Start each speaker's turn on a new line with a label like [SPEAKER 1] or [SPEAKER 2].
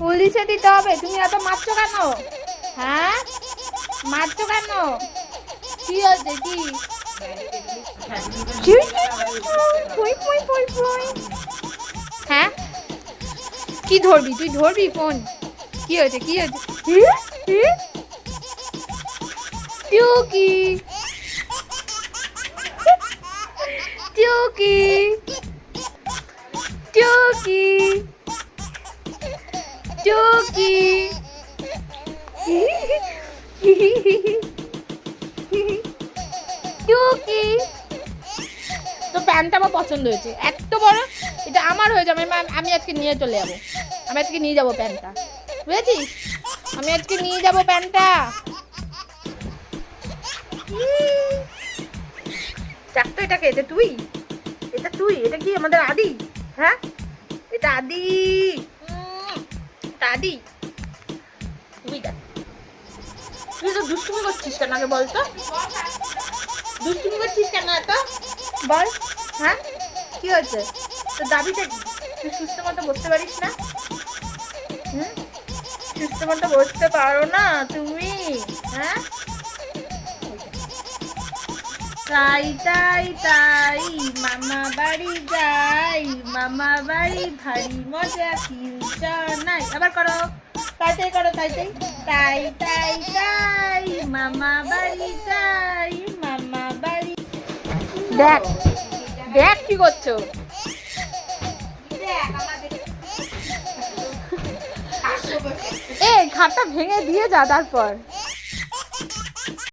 [SPEAKER 1] পুলিশে দিতে হবে। তুমি এত মারছো কেন? হ্যাঁ, মারছো কেন? কি হচ্ছে? কি হ্যাঁ, কি ধরবি? তুই ধরবি ফোন? কি হয়েছে? কি হয়েছে? টুকি টুকি টুকি টুকি টুকি। তো প্যান্টটা আমার পছন্দ হয়েছে, এত বড়, এটা আমার হয়ে যাবে। আমি আজকে নিয়ে চলে যাবো, আমি আজকে নিয়ে যাবো প্যান্টটা, বুঝেছিস? আমি আজকে নিয়ে যাবো প্যান্টটা। দেখ তো এটাকে, এটা তুই, এটা তুই, এটা কি আমাদের আদি? হ্যাঁ, এটা আদি, এটা আদি। তুই দেখ, তুই তো দুষ্টুমি করছিস কেন আগে বল তো? দুষ্টুমি করছিস কেন এত? বল। হ্যাঁ, কি হয়েছে? তোর দাবিটা কি? তুই সুস্থ মতো বসতে পারিস না? হুম, সুস্থ মতো বসতে পারো না তুমি? হ্যাঁ, তাই তাই তাই মামা বাড়ি যাই, মামা বাড়ি ভারী মজা, ফিউচার নাই। আবার করো, তাই তাই করো, তাই তাই তাই তাই তাই মামা বাড়ি যাই, মামা বাড়ি। দেখ দেখ কি করছো? এই ঘাটটা ভেঙে দিয়ে যা তারপর।